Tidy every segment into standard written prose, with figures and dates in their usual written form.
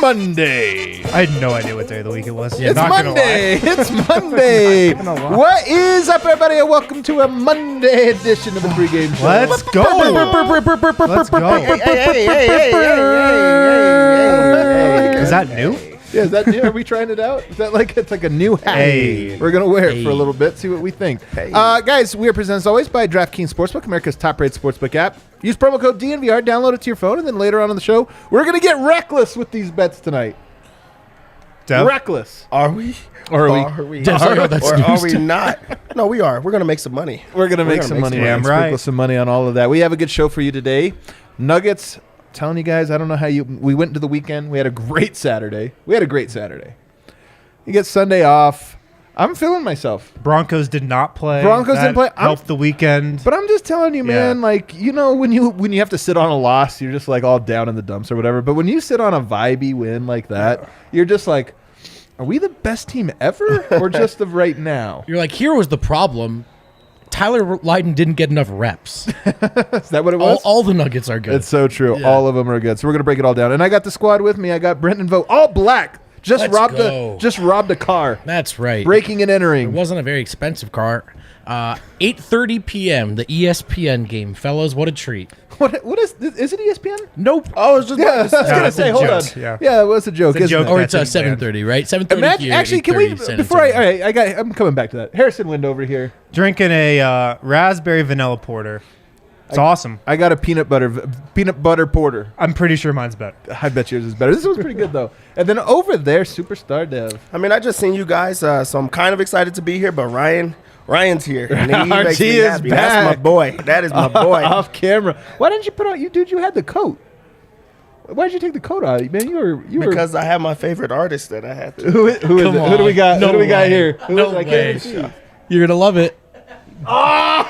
Monday. I had no idea what day of the week it was. It's Monday. It's Monday. What is up, everybody? And welcome to a Monday edition of the pregame show. Let's go. Let's go. Is that new? Yeah, is that new? Are we trying it out? Is that like it's like a new hat? Hey. We're gonna wear it for a little bit, see what we think. Hey. Guys, we are presented as always by DraftKings Sportsbook, America's top-rated sportsbook app. Use promo code DNVR, download it to your phone, and then later on in the show, we're gonna get reckless with these bets tonight. Dev? Reckless. Are we? Or are we? Are we not? No, we are. We're going to make some money. We're gonna make some money. Damn man. right. Sprinkle some money on all of that. We have a good show for you today. Nuggets. Telling you guys, I don't know how we went into the weekend. We had a great Saturday. You get Sunday off. I'm feeling myself. Broncos did not play. Broncos didn't play. Helped the weekend. But I'm just telling you, man, like, you know, when you have to sit on a loss, you're just like all down in the dumps or whatever. But when you sit on a vibey win like that, you're just like, are we the best team ever or just of right now? You're like, here was the problem. Tyler Lydon didn't get enough reps. Is that what it was? All the Nuggets are good. It's so true. Yeah. All of them are good. So we're gonna break it all down. And I got the squad with me. I got Brenton Vogt, all black. Just robbed a car. That's right. Breaking and It entering. wasn't a very expensive car. 8:30 p.m. The ESPN game, fellas. What a treat. What is it? ESPN? Nope. Oh, it's just Yeah, I was gonna it's say. a Hold on. joke. Yeah, it was a joke. It's a isn't joke. it? Or it's That's in 7:30, right? 7:30 here. Actually, can we 8:30 San before Antonio. I'm coming back to that. Harrison Wind over here. Drinking a raspberry vanilla porter. It's awesome. I got a peanut butter porter. I'm pretty sure mine's better. I bet yours is better. This was pretty good though. And then over there, Superstar Dev. I mean, I just seen you guys, so I'm kind of excited to be here, but Ryan's here. And he makes RG me is happy. back. That's my boy. That is my boy. Off camera. Why didn't you put on? You had the coat. Why did you take the coat out, man? You were Because I have my favorite artist that I had to. Who is it? Who do we got? No Who do we got way. here? Who No is it? I can't way. even see. You're going to love it. Oh,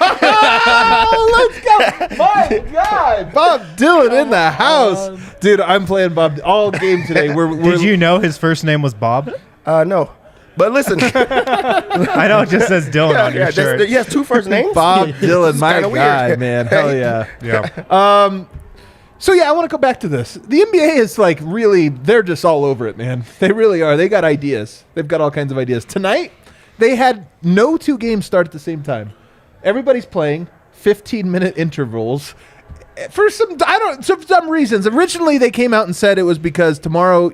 let's go. My God. Bob Dylan in the house. Dude, I'm playing Bob all game today. Did you know his first name was Bob? No. But listen. I know it just says Dylan on your shirt. He has two first names? Bob Dylan, my kinda guy, weird. man. Hell yeah. Yeah. So, yeah, I want to go back to this. The NBA is like really, they're just all over it, man. They really are. They got ideas. They've got all kinds of ideas. Tonight, they had no two games start at the same time. Everybody's playing 15-minute intervals. For some reasons. Originally, they came out and said it was because tomorrow,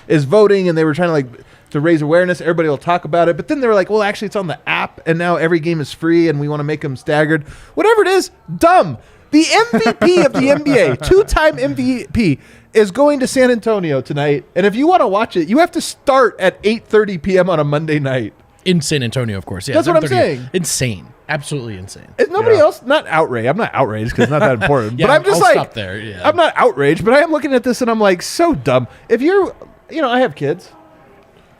is voting, and they were trying to raise awareness. Everybody will talk about it. But then they were like, well, actually, it's on the app, and now every game is free, and we want to make them staggered. Whatever it is, dumb. The MVP of the NBA, two-time MVP, is going to San Antonio tonight. And if you want to watch it, you have to start at 8:30 p.m. on a Monday night. In San Antonio, of course. Yeah, That's what I'm 7:30. saying. Insane. Absolutely insane. Is nobody else not outraged? I'm not outraged because it's not that important. Yeah, but I'm just I'll like, stop there, yeah. I'm not outraged, but I am looking at this and I'm like, so dumb. If you're, I have kids.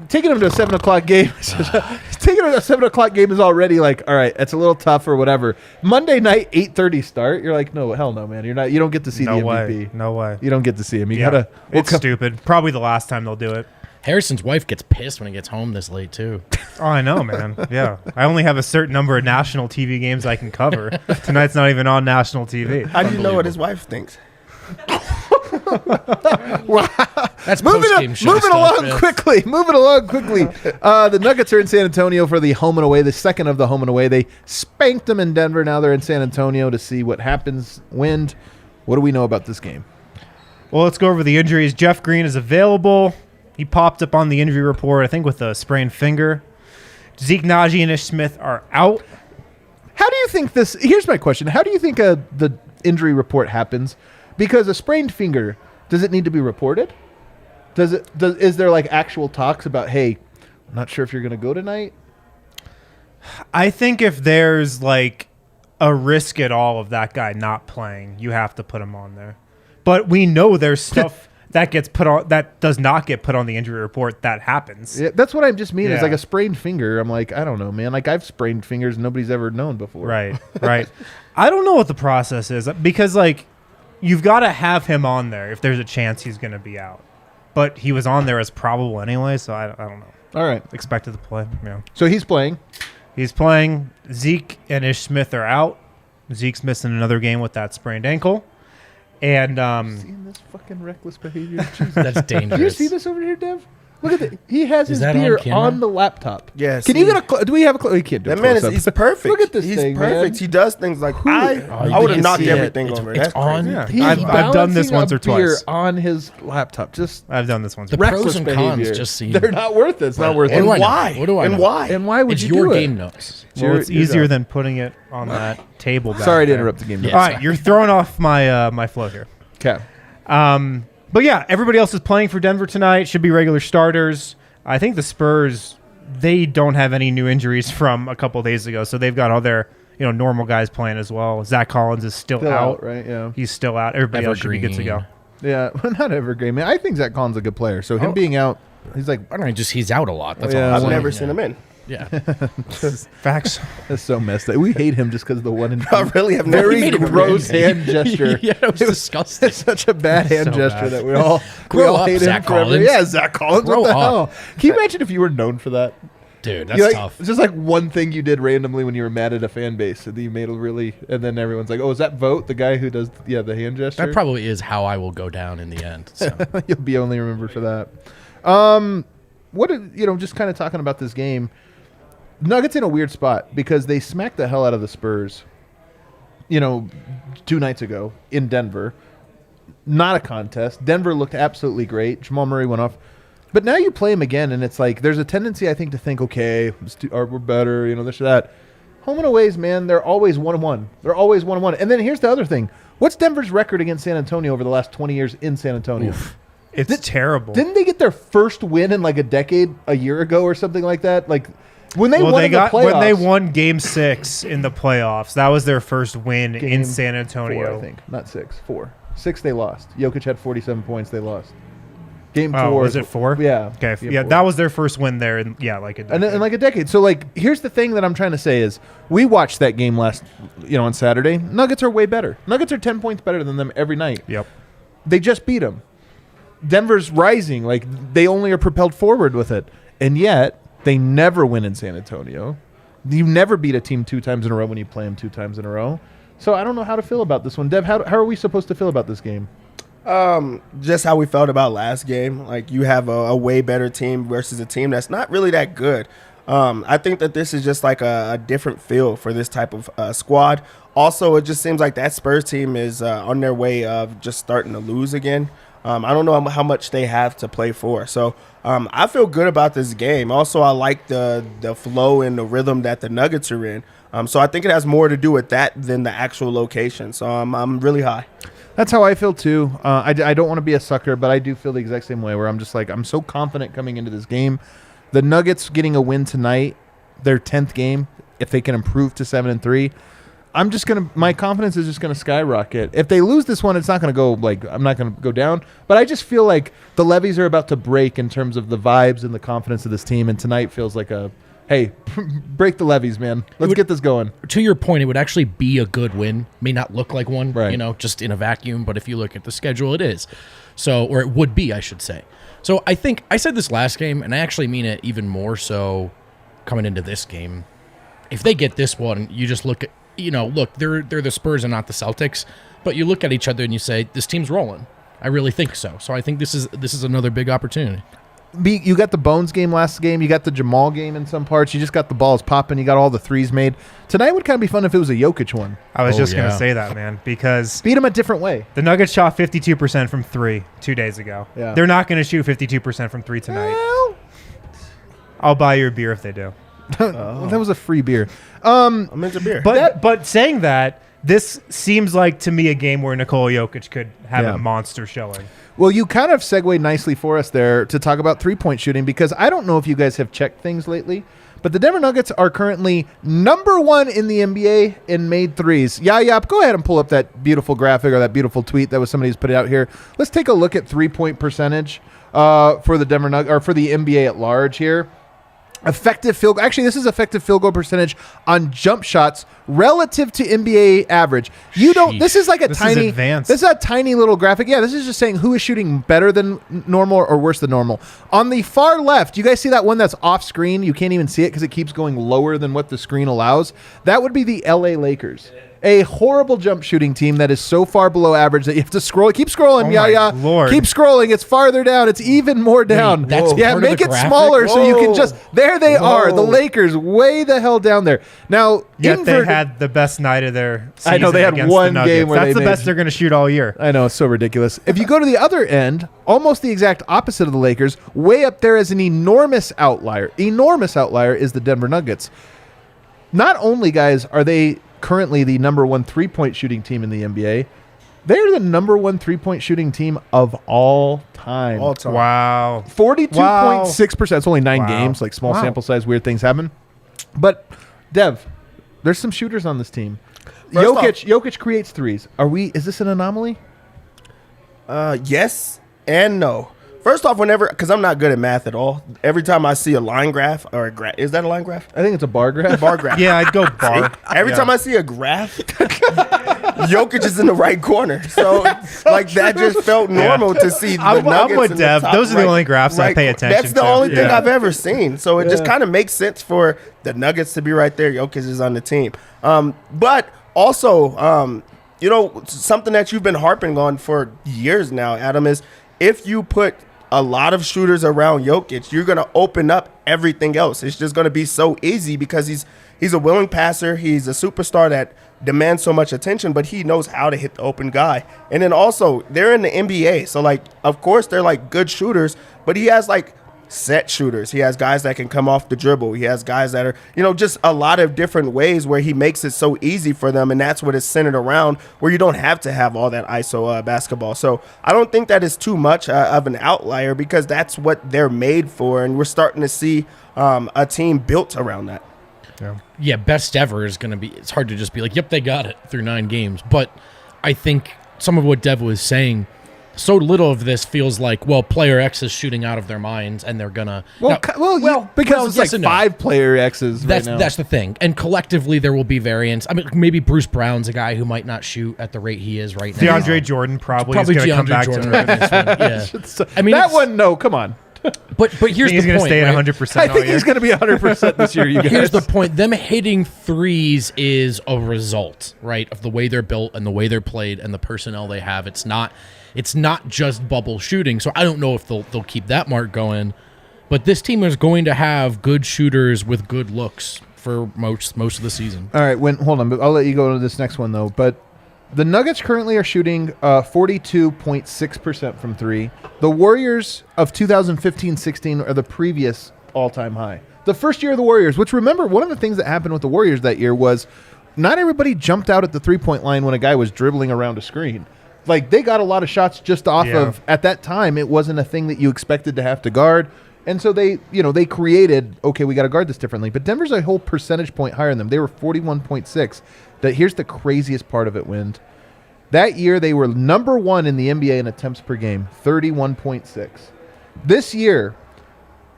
Taking them to a 7 o'clock game, taking them to a 7 o'clock game is already like, all right, it's a little tough or whatever. Monday night, 8:30 start. You're like, no, hell no, man. You don't get to see the MVP. No way. You don't get to see him. You Yeah. gotta. It's stupid. Probably the last time they'll do it. Harrison's wife gets pissed when he gets home this late, too. Oh, I know, man. Yeah. I only have a certain number of national TV games I can cover. Tonight's not even on national TV. How do you know what his wife thinks? That's Moving along quickly. The Nuggets are in San Antonio for the home and away, the second of the home and away. They spanked them in Denver. Now they're in San Antonio to see what happens. Wind. What do we know about this game? Well, let's go over the injuries. Jeff Green is available. He popped up on the injury report, I think, with a sprained finger. Zeke Naji and Ish Smith are out. How do you think this? Here's my question. How do you think the injury report happens? Because a sprained finger, does it need to be reported? Is there like actual talks about, hey, I'm not sure if you're going to go tonight? I think if there's like a risk at all of that guy not playing, you have to put him on there. But we know there's stuff that gets put on that does not get put on the injury report that happens. Yeah, that's what I just mean. Yeah. Is like a sprained finger. I'm like, I don't know, man. Like I've sprained fingers nobody's ever known before. Right. I don't know what the process is because like you've got to have him on there if there's a chance he's going to be out. But he was on there as probable anyway, so I don't know. All right. Expected to play. Yeah. So he's playing. He's playing. Zeke and Ish Smith are out. Zeke's missing another game with that sprained ankle. And Seeing this fucking reckless behavior. Jesus. That's dangerous. Do you see this over here, Dev? Look at that. He has his that on beer camera? on the laptop. Yes. Can you get a? Do we have a? We can't do That a man is close-up. he's perfect. Look at this he's thing, perfect. man. He does things like you I would have can knocked see it. everything It's- over. it's That's on. crazy. Yeah. He's I've done this balancing once a or twice. beer on his laptop. Just I've done this once. The reckless pros and cons behavior. just seem. They're not worth it. It's not worth What it. do I And know? why? What do I And know? why? And why would It's you your do it? game notes. Well, it's easier than putting it on that table. Back Sorry to there. interrupt the game. Yeah. All right, you're throwing off my my flow here. Okay. But yeah, everybody else is playing for Denver tonight. Should be regular starters. I think the Spurs, they don't have any new injuries from a couple days ago, so they've got all their normal guys playing as well. Zach Collins is still out. Right? Yeah. He's still out. Everybody else should be good to go. Yeah. Well, not evergreen, man. I think Zach Collins is a good player. So him being out, he's like, I don't know. Just he's out a lot. That's Yeah. all. I'm I've saying. never seen him in. Yeah. Facts. that's so messed up. We hate him just because of the one and I really have never very seen him in. gross hand gesture. Yeah, it was disgusting. It's such a bad hand So gesture bad. that we all Grow up, hate Zach him forever. Collins. Yeah, Zach Collins. Grow what the up. hell? Can you imagine if you were known for that? Dude, that's You like, tough. It's just like one thing you did randomly when you were mad at a fan base, and you made a really, and then everyone's like, "Oh, is that Vogt, the guy who does the hand gesture?" That probably is how I will go down in the end. So. You'll be only remembered for that. Just kind of talking about this game. Nuggets in a weird spot because they smacked the hell out of the Spurs. 2 nights ago in Denver. Not a contest. Denver looked absolutely great. Jamal Murray went off. But now you play them again, and it's like there's a tendency, I think, to think, okay, we're better, this or that. Home and aways, man, they're always 1-1. They're always 1-1. And then here's the other thing. What's Denver's record against San Antonio over the last 20 years in San Antonio? Oof. It's terrible. Didn't they get their first win in like a decade, a year ago or something like that? Like when they won they in the got playoffs. when they won Game 6 in the playoffs. That was their first win Game in San Antonio. 4, I think. Not 6, 4. 6 they lost. Jokic had 47 points. They lost. Game 4. Oh, was it 4? Yeah. Okay. Game Yeah, 4. that was their first win there. In like a decade. And in like a decade. So like here's the thing that I'm trying to say is we watched that game last on Saturday. Nuggets are way better. Nuggets are 10 points better than them every night. Yep. They just beat them. Denver's rising. Like they only are propelled forward with it. And yet they never win in San Antonio. You never beat a team 2 times in a row when you play them 2 times in a row. So I don't know how to feel about this one. Dev, how are we supposed to feel about this game? Just how we felt about last game. Like you have a way better team versus a team that's not really that good. I think that this is just like a different feel for this type of squad. Also, it just seems like that Spurs team is on their way of just starting to lose again. I don't know how much they have to play for. So I feel good about this game. Also, I like the flow and the rhythm that the Nuggets are in. So I think it has more to do with that than the actual location. So I'm really high. That's how I feel too. I don't want to be a sucker, but I do feel the exact same way where I'm just like, I'm so confident coming into this game. The Nuggets getting a win tonight, their 10th game, if they can improve to 7-3, my confidence is just gonna skyrocket. If they lose this one, it's not gonna go I'm not gonna go down. But I just feel like the levees are about to break in terms of the vibes and the confidence of this team. And tonight feels like hey, break the levees, man. Let's get this going. To your point, it would actually be a good win. May not look like one, Right. Just in a vacuum, but if you look at the schedule, it is. So, or it would be, I should say. So I think I said this last game, and I actually mean it even more so coming into this game. If they get this one, you just look at, they're the Spurs and not the Celtics, but you look at each other and you say, this team's rolling. I really think so. So I think this is another big opportunity. You got the Bones game last game. You got the Jamal game in some parts. You just got the balls popping. You got all the threes made. Tonight would kind of be fun if it was a Jokic one. I was just going yeah. to say that, man, because Beat him a different way. the Nuggets shot 52% from 3 2 days ago. Yeah. They're not going to shoot 52% from 3 tonight. Well, I'll buy you a beer if they do. that was a free beer. I'm into beer. But saying that, this seems like to me a game where Nikola Jokic could have Yeah. a monster showing. Well, you kind of segued nicely for us there to talk about three-point shooting because I don't know if you guys have checked things lately, but the Denver Nuggets are currently number 1 in the NBA in made threes. Yap, go ahead and pull up that beautiful graphic or that beautiful tweet that was somebody's put it out here. Let's take a look at three-point percentage for the Denver Nuggets or for the NBA at large here. Effective field goal. Actually, this is effective field goal percentage on jump shots relative to NBA average. This is like a This is tiny. advanced. This is a tiny little graphic. Yeah, this is just saying who is shooting better than normal or worse than normal. On the far left, you guys see that one that's off screen? You can't even see it because it keeps going lower than what the screen allows. That would be the LA Lakers. A horrible jump shooting team that is so far below average that you have to scroll. Keep scrolling, Oh my Lord. Keep scrolling. It's farther down. It's even more down. that's yeah, part of make the it graphic? smaller so you can Whoa. just. There they are. The Whoa. Lakers way the hell down there. Now, Yet they inverted- had the best night of their season. I know, they had against one the game Nuggets. where That's they the made- best they're going to shoot all year. I know, it's so ridiculous. If you go to the other end, almost the exact opposite of the Lakers, way up there as an enormous outlier is the Denver Nuggets. Not only, guys, are they currently the number one three-point shooting team in the NBA, they're the number one three-point shooting team of all time. All time. Wow. 42.6%. It's only 9 Wow. games, like small Wow. sample size, weird things happen. But, Dev, there's some shooters on this team. First Jokic creates threes. Is this an anomaly? Yes and no. First off, because I'm not good at math at all, every time I see a line graph or a graph, is that a line graph? I think it's a bar graph. Bar graph. Yeah, I'd go bar. Every Yeah. time I see a graph, Jokic is in the right corner. So like that just felt normal to see the I'm Nuggets with in Dev. the top Those are the only graphs I pay attention That's the to. only thing Yeah. I've ever seen. So it just kind of makes sense for the Nuggets to be right there. Jokic is on the team. But also, something that you've been harping on for years now, Adam, is if you put a lot of shooters around Jokic, you're going to open up everything else. It's just going to be so easy because he's a willing passer. He's a superstar that demands so much attention, but he knows how to hit the open guy. And then also, they're in the NBA. So, like, of course, they're, like, good shooters, but he has, like, set shooters. He has guys that can come off the dribble. He has guys that are, just a lot of different ways where he makes it so easy for them, and that's what it's centered around, where you don't have to have all that ISO basketball. So I don't think that is too much of an outlier because that's what they're made for, and we're starting to see a team built around that. Yeah, best ever is going to be, it's hard to just be like, yep, they got it through 9 games. But I think some of what Dev was saying, so little of this feels like, well, player X is shooting out of their minds and they're going to. Because it's yes like and no. 5 player X's right now. That's the thing. And collectively, there will be variance. I mean, maybe Bruce Brown's a guy who might not shoot at the rate he is right now. DeAndre Jordan probably is Probably going to come DeAndre back Jordan to in this one. Yeah. I mean, that it's- one, no, come on. But here's He's the going to point. stay at right? 100% I all think year. he's going to be 100% this year, you guys. Here's the point. Them hitting threes is a result, right, of the way they're built and the way they're played and the personnel they have. It's not just bubble shooting. So I don't know if they'll keep that mark going. But this team is going to have good shooters with good looks for most of the season. All right, hold on. I'll let you go to this next one, though. But the Nuggets currently are shooting 42.6% from 3. The Warriors of 2015-16 are the previous all-time high. The first year of the Warriors, which, remember, one of the things that happened with the Warriors that year was not everybody jumped out at the three-point line when a guy was dribbling around a screen. Like, they got a lot of shots just off of, at that time, it wasn't a thing that you expected to have to guard. And so they created, okay, we got to guard this differently. But Denver's a whole percentage point higher than them. They were 41.6. Here's the craziest part of it, Wind. That year, they were number 1 in the NBA in attempts per game, 31.6. This year,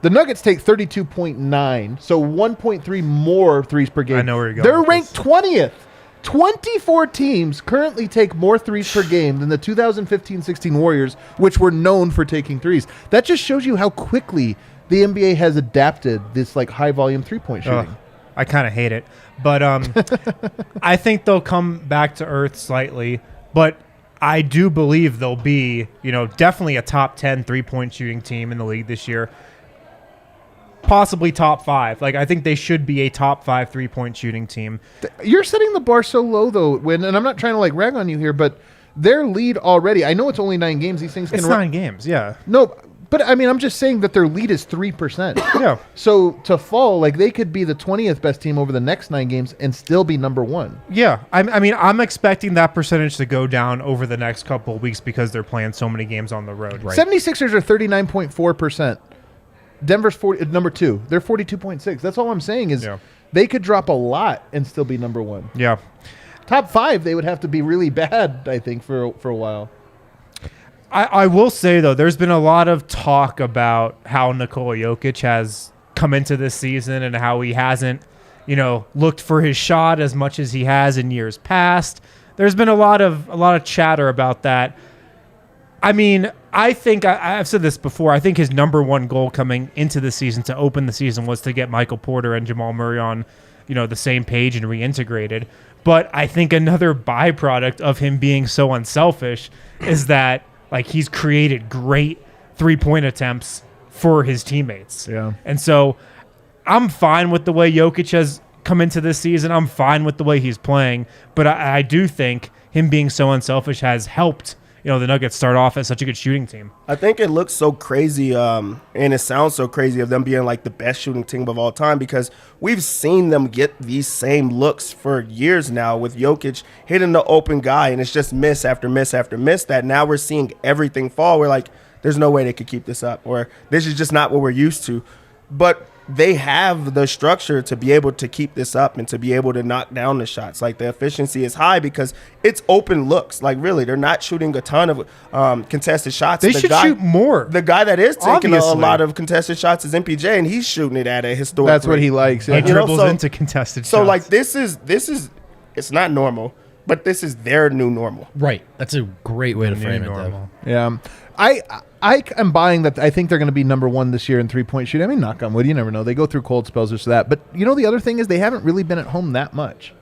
the Nuggets take 32.9, so 1.3 more threes per game. I know where you're going They're with ranked this. 20th. 24 teams currently take more threes per game than the 2015-16 Warriors, which were known for taking threes. That just shows you how quickly the NBA has adapted this like high-volume three-point shooting. I kind of hate it. But I think they'll come back to earth slightly. But I do believe they'll be, definitely a top 10 three-point shooting team in the league this year. Possibly top 5. Like, I think they should be a top 5 three-point shooting team. You're setting the bar so low, though, and I'm not trying to like rag on you here, but their lead already, I know it's only 9 games. These things can It's 9 games, yeah. No, but I mean, I'm just saying that their lead is 3%. Yeah. So to fall, like they could be the 20th best team over the next 9 games and still be number 1. Yeah. I mean, I'm expecting that percentage to go down over the next couple of weeks because they're playing so many games on the road. Right. 76ers are 39.4%. Denver's number 2. They're 42.6. That's all I'm saying is they could drop a lot and still be number 1. Yeah. Top 5, they would have to be really bad, I think, for a while. I will say, though, there's been a lot of talk about how Nikola Jokic has come into this season and how he hasn't, looked for his shot as much as he has in years past. There's been a lot of chatter about that. I mean, I think I've said this before. I think his number 1 goal coming into the season to open the season was to get Michael Porter and Jamal Murray on the same page and reintegrated. But I think another byproduct of him being so unselfish is that like he's created great 3-point attempts for his teammates. Yeah. And so I'm fine with the way Jokic has come into this season. I'm fine with the way he's playing, but I do think him being so unselfish has helped the Nuggets start off as such a good shooting team. I think it looks so crazy, and it sounds so crazy of them being like the best shooting team of all time, because we've seen them get these same looks for years now with Jokic hitting the open guy, and it's just miss after miss after miss that now we're seeing everything fall. We're like, there's no way they could keep this up, or this is just not what we're used to. But they have the structure to be able to keep this up and to be able to knock down the shots. Like, the efficiency is high because it's open looks. Like, really, they're not shooting a ton of contested shots. They should shoot more. The guy that is taking a Obviously. lot of contested shots is MPJ, and he's shooting it at a historic That's what rate. he likes. He Yeah. dribbles so- into contested So, shots. like, this is it's not normal, but this is their new normal. Right. That's a great way to frame it, normal. though. Yeah. I am buying that. I think they're going to be number one this year in 3-point shooting. I mean, knock on wood, you never know. They go through cold spells or so that. But the other thing is they haven't really been at home that much.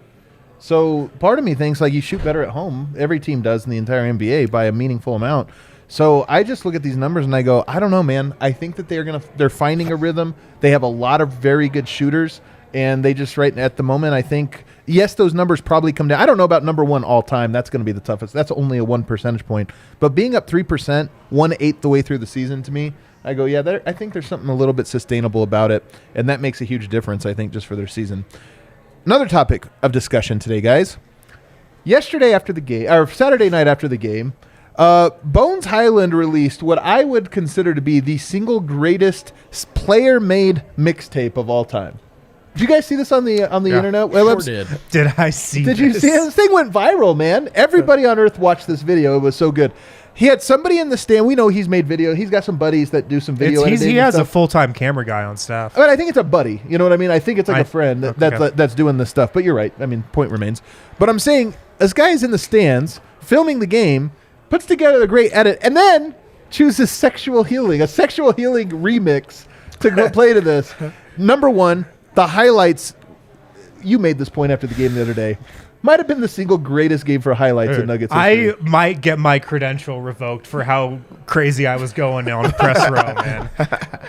So part of me thinks like you shoot better at home. Every team does in the entire NBA by a meaningful amount. So I just look at these numbers and I go, I don't know, man. I think that they're finding a rhythm. They have a lot of very good shooters, and they just right at the moment, I think, yes, those numbers probably come down. I don't know about number one all time. That's going to be the toughest. That's only a 1 percentage point. But being up 3%, 1/8 the way through the season, to me, I go, yeah, I think there's something a little bit sustainable about it, and that makes a huge difference, I think, just for their season. Another topic of discussion today, guys. Yesterday after the game, or Saturday night after the game, Bones Highland released what I would consider to be the single greatest player-made mixtape of all time. Did you guys see this on the internet? Sure did. Did I see Did you see it? This thing went viral, man. Everybody on earth watched this video. It was so good. He had somebody in the stand. We know he's made video. He's got some buddies that do some video editing. He and has a stuff. full-time camera guy on staff. I mean, I think it's a buddy. You know what I mean? I think it's like a friend okay. that's doing this stuff. But you're right. I mean, point remains. But I'm saying this guy is in the stands filming the game, puts together a great edit, and then chooses a sexual healing remix to go play to this. Number one, the highlights. You made this point after the game the other day. Might have been the single greatest game for highlights in Nuggets history. I might get my credential revoked for how crazy I was going on press row, man.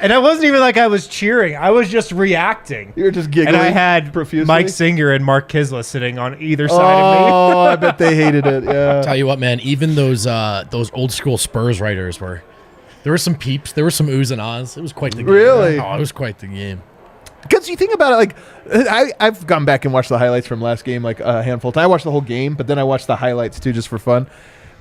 And it wasn't even like I was cheering. I was just reacting. You were just giggling And I had profusely? Mike Singer and Mark Kisla sitting on either side of me. Oh, I bet they hated it. Yeah. Tell you what, man, even those old school Spurs writers were. There were some peeps. There were some oohs and ahs. It was quite the game. Really? Oh, it was quite the game. Because you think about it, like I've gone back and watched the highlights from last game like a handful of times. I watched the whole game, but then I watched the highlights too just for fun.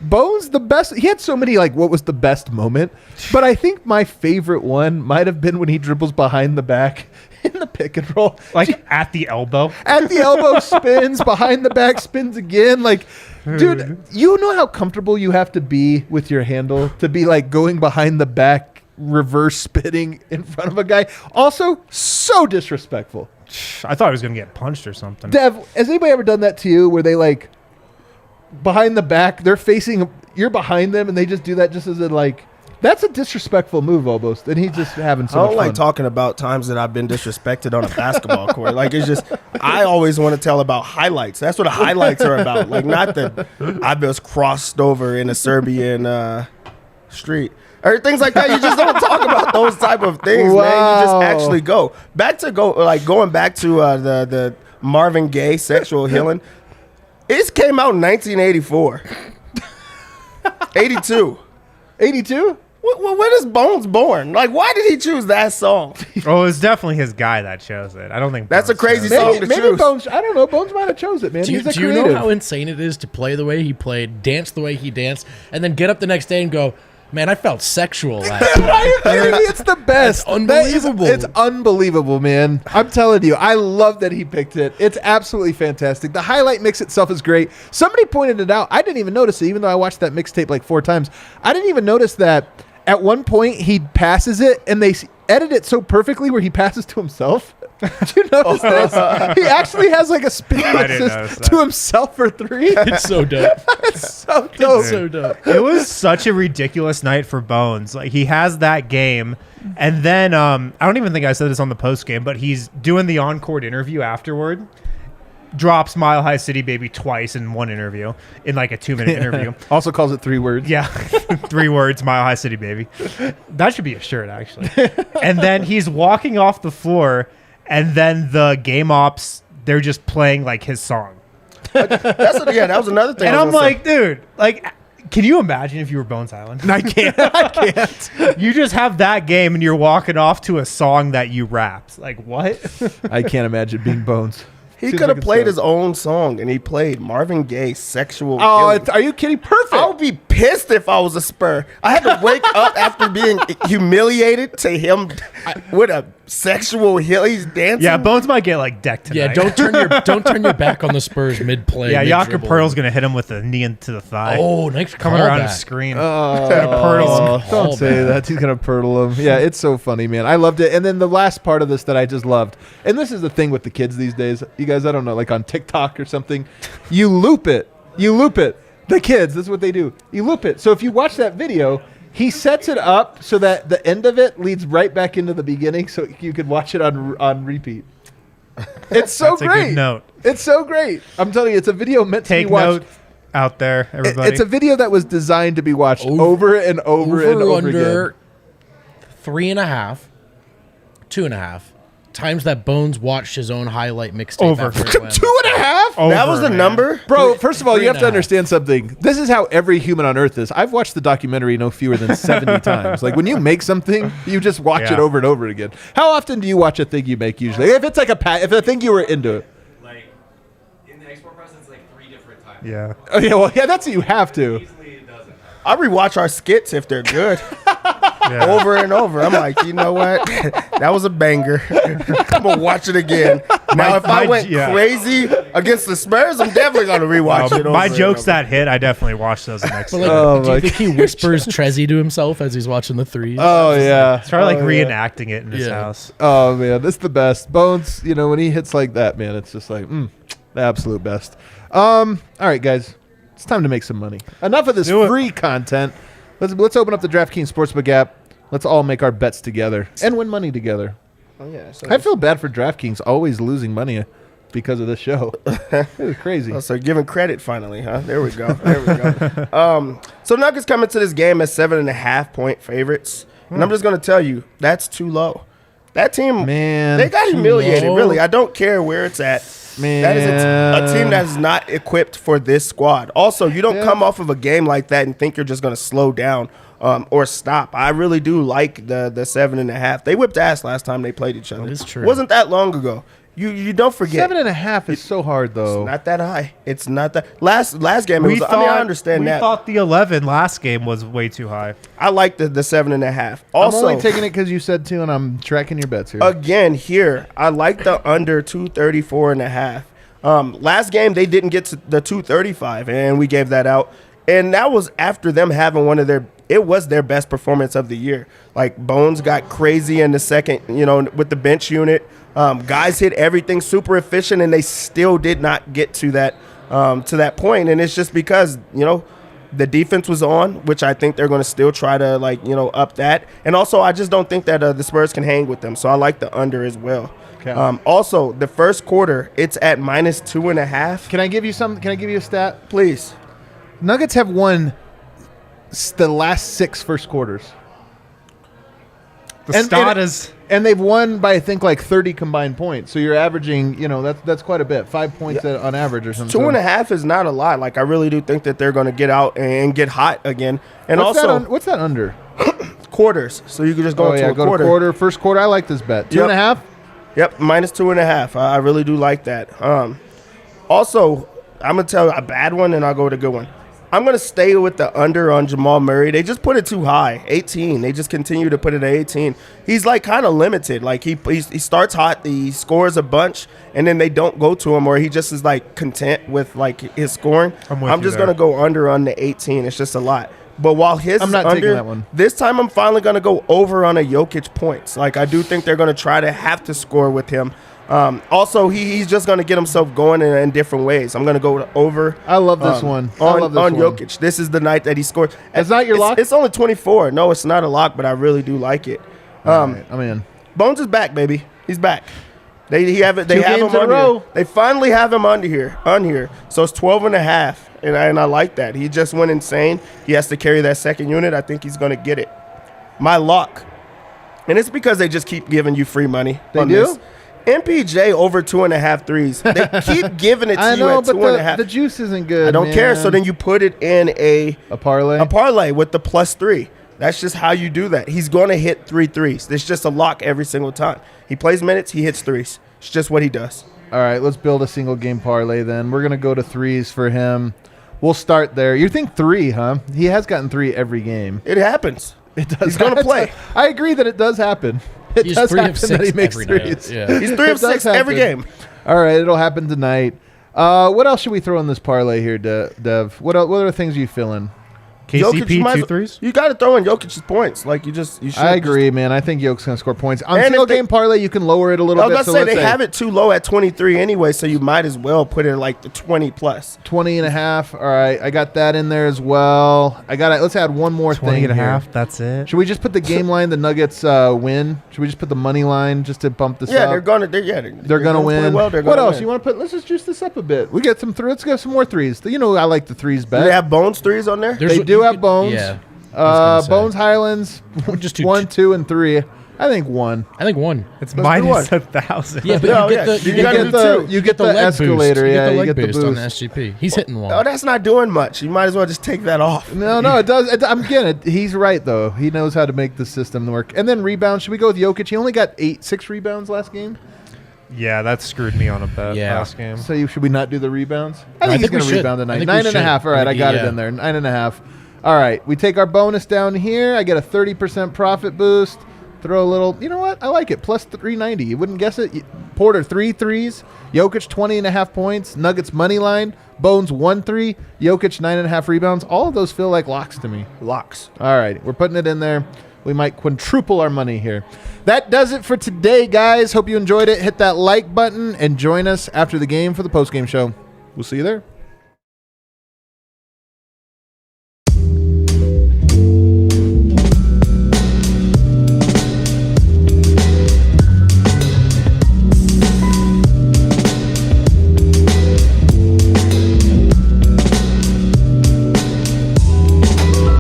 Bones, the best. He had so many like what was the best moment, but I think my favorite one might have been when he dribbles behind the back in the pick and roll, Like at the elbow. at the elbow, spins behind the back, spins again. Like, dude, you know how comfortable you have to be with your handle to be like going behind the back, reverse spinning in front of a guy. Also, so disrespectful. I thought I was going to get punched or something. Dev, has anybody ever done that to you where they like behind the back, they're facing, you're behind them and they just do that just as a like, that's a disrespectful move almost. And he's just having so I much don't fun. like talking about times that I've been disrespected on a basketball court. Like, it's just, I always want to tell about highlights. That's what the highlights are about. Like, not that I was crossed over in a Serbian street. Or things like that. You just don't talk about those type of things, man. You just Wow. actually going back to the Marvin Gaye sexual healing. It came out in 1984. 82. 82? When is Bones born? Like, why did he choose that song? Oh, it was definitely his guy that chose it. I don't think That's Bones a crazy chose it. song. Maybe, to maybe choose. Bones, I don't know. Bones might have chose it, man. Do you, He's a do you creative. know how insane it is to play the way he played, dance the way he danced, and then get up the next day and go, man, I felt sexual last night. Are you kidding me? It's the best. That's unbelievable. It's unbelievable, man. I'm telling you, I love that he picked it. It's absolutely fantastic. The highlight mix itself is great. Somebody pointed it out. I didn't even notice it, even though I watched that mixtape like 4 times. I didn't even notice that at one point he passes it, and they edit it so perfectly where he passes to himself. Did you notice this? He actually has like a spin I didn't notice assist that. to himself for 3. It's so dope. It's so dope. It's so dope. It was such a ridiculous night for Bones. Like he has that game, and then I don't even think I said this on the post game, but he's doing the on-court interview afterward. Drops Mile High City Baby twice in one interview, in like a 2-minute interview. Also calls it 3 words. Yeah, 3 words, Mile High City Baby. That should be a shirt, actually. And then he's walking off the floor, and then the game ops, they're just playing like his song. That was another thing. And I I'm was gonna like, dude, like, can you imagine if you were Bones Island? I can't. I can't. You just have that game and you're walking off to a song that you rapped. Like, what? I can't imagine being Bones. He Seems could have like it's played so- his own song, and he played Marvin Gaye's "Sexual." Oh, Healing. are you kidding? Perfect. I would be pissed if I was a Spur. I had to wake up after being humiliated to him with a sexual hill. He's dancing. Yeah, Bones might get like decked tonight. Yeah, don't turn your back on the Spurs mid play. Yeah, Jakob Pearl's gonna hit him with a knee into the thigh. Oh, nice coming around his callback. screen. Oh, Pirtle him. don't say Callback. that. He's gonna pirtle him. Yeah, it's so funny, man. I loved it. And then the last part of this that I just loved, and this is the thing with the kids these days. You guys, I don't know, like on TikTok or something, you loop it. You loop it. The kids, this is what they do. You loop it. So if you watch that video, he sets it up so that the end of it leads right back into the beginning, so you could watch it on repeat. It's so That's a great. good note. It's so great. I'm telling you, it's a video meant to Take be watched. note out there, everybody. It's a video that was designed to be watched over and over and over under again. 3.5, 2.5 times that Bones watched his own highlight mixtape. Over. after it went. 2.5? that was the man. number. Bro, first of all, you have to 3.5. understand something. This is how every human on earth is. I've watched the documentary no fewer than 70 times. Like, when you make something, you just watch it Yeah. over and over again. How often do you watch a thing you make usually? If it's like if a thing you were into it. Like in the export process, it's like 3 different times. Yeah. Oh, yeah, well, yeah, that's what you have to. Easily it doesn't. I rewatch our skits if they're good Yeah. over and over. I'm like, you know what? That was a banger. I'm gonna watch it again. Now, if I my- went yeah. crazy against the Spurs, I'm definitely gonna rewatch it. My over and jokes over. that hit, I definitely watch those the next But day. like, Oh do my you think he whispers Trezzy to himself as he's watching the threes? Oh, yeah. Try like Oh, yeah. reenacting it in his Yeah. house. Oh, man, that's the best. Bones, when he hits like that, man, it's just like, the absolute best. All right, guys, it's time to make some money. Enough of this Do it. free content. Let's open up the DraftKings Sportsbook app. Let's all make our bets together and win money together. Oh, yeah, so I feel bad for DraftKings always losing money because of this show. It was crazy. Oh, so giving credit finally, huh? There we go. There we go. So Nuggets come into this game as 7.5 point favorites, and I'm just gonna tell you that's too low. That team, Man, they got too humiliated. low. Really, I don't care where it's at. Man. That is a team that is not equipped for this squad. Also, you don't Yeah. come off of a game like that and think you're just gonna slow down or stop. I really do like the 7.5. They whipped ass last time they played each other. That is true. Wasn't that long ago. You don't forget. 7.5 is so hard, though. Not that high. It's not that last game. It was, I understand we that. thought the 11 last game was way too high. I like the 7.5. I'm Also, only taking it because you said 2, and I'm tracking your bets here. again here, I like the under 234.5. Last game they didn't get to the 235, and we gave that out. And that was after them having it was their best performance of the year. Like Bones got crazy in the second, with the bench unit. Guys hit everything super efficient, and they still did not get to that point. And it's just because the defense was on, which I think they're going to still try to up that. And also, I just don't think that the Spurs can hang with them. So I like the under as well. Okay. Also, the first quarter, it's at -2.5. Can I give you a stat? Please. Nuggets have won the last 6 first quarters. The stat is And they've won by, I think, like 30 combined points. So you're averaging, that's quite a bit. 5 points on average or something. 2.5 is not a lot. Like, I really do think that they're going to get out and get hot again. And What's also, what's that under? quarters. So you can just go into a go quarter. to quarter. First quarter, I like this bet. 2.5? Yep, -2.5. I really do like that. Also, I'm going to tell you a bad one, and I'll go with a good one. I'm going to stay with the under on Jamal Murray. They just put it too high, 18. They just continue to put it at 18. He's like kind of limited. Like he starts hot, he scores a bunch, and then they don't go to him, or he just is like content with like his scoring. I'm with I'm you just there. going to go under on the 18. It's just a lot. But while his I'm is not taking under, that one. this time I'm finally going to go over on a Jokic points. Like, I do think they're going to try to have to score with him. Also, he's just going to get himself going in different ways. I'm going to go over. I love this one. I On love this one. Jokic. This is the night that he scored. It's not your lock? It's only 24. No, it's not a lock, but I really do like it. All right, I'm in. Bones is back, baby. He's back. They have Two him games in a on row. here. They finally have him on here. So it's 12.5, and I like that. He just went insane. He has to carry that second unit. I think he's going to get it. My lock, and it's because they just keep giving you free money. They do? This. MPJ over 2.5 threes. They keep giving it to I you know, at but 2.5. the juice isn't good. I don't care. man. So then you put it in a parlay. a parlay with the +3. That's just how you do that. He's going to hit 3 threes. It's just a lock every single time. He plays minutes, he hits threes. It's just what he does. All right, let's build a single game parlay then. We're going to go to threes for him. We'll start there. You think 3, huh? He has gotten 3 every game. It happens. It does. He's gonna play. I agree that it does happen. It He's does 3 of happen 6 that he makes every night. threes. Yeah. He's 3 of It does 6 every happen. game. All right, it'll happen tonight. What else should we throw in this parlay here, Dev? What other things are you feeling? KCP might- 2 threes. You got to throw in Jokic's points. Like you should. I agree, man. I think Yoke's going to score points. On And single if they- game parlay, you can lower it a little I was bit. about to say they have it too low at 23 anyway, so you might as well put it like the 20 plus. 20 and a half. All right, I got that in there as well. Let's add one more 20 thing and a here. half. That's it. Should we just put the game line, the Nuggets win? Should we just put the money line just to bump this Yeah, up? they're gonna They're gonna gonna play win. well. They're What gonna else? win. You want to put? Let's just juice this up a bit. We get some. Let's get some more threes. You know, I like the threes Do bet. they have Bones threes on there? There's- They do you have could- Bones. Yeah. I was gonna say. Bones Highlands. Just do 1, 2, and 3. I think 1. I think 1. It's do minus 1,000. Yeah, but No, you yeah, get the you you gotta get do the two. You get the leg escalator. boost. Yeah, you you get get the the boost on boost. the SGP. He's hitting one. Oh, that's not doing much. You might as well just take that off. No, it does. I'm getting it. He's right though. He knows how to make the system work. And then rebounds. Should we go with Jokic? He only got 6 rebounds last game. Yeah, that screwed me on a bet Yeah. last game. So should we not do the rebounds? No, I he's think we going to should. rebound I tonight. think we 9.5. should. All right, I I think got he- it yeah. in there. 9.5. All right, we take our bonus down here. I get a 30% profit boost. Throw a little. You know what? I like it. Plus 390. You wouldn't guess it. Porter 3 threes. Jokic 20.5 points. Nuggets money line. Bones 1 3. Jokic 9.5 rebounds. All of those feel like locks to me. Locks. All right, we're putting it in there. We might quadruple our money here. That does it for today, guys. Hope you enjoyed it. Hit that like button and join us after the game for the post-game show. We'll see you there.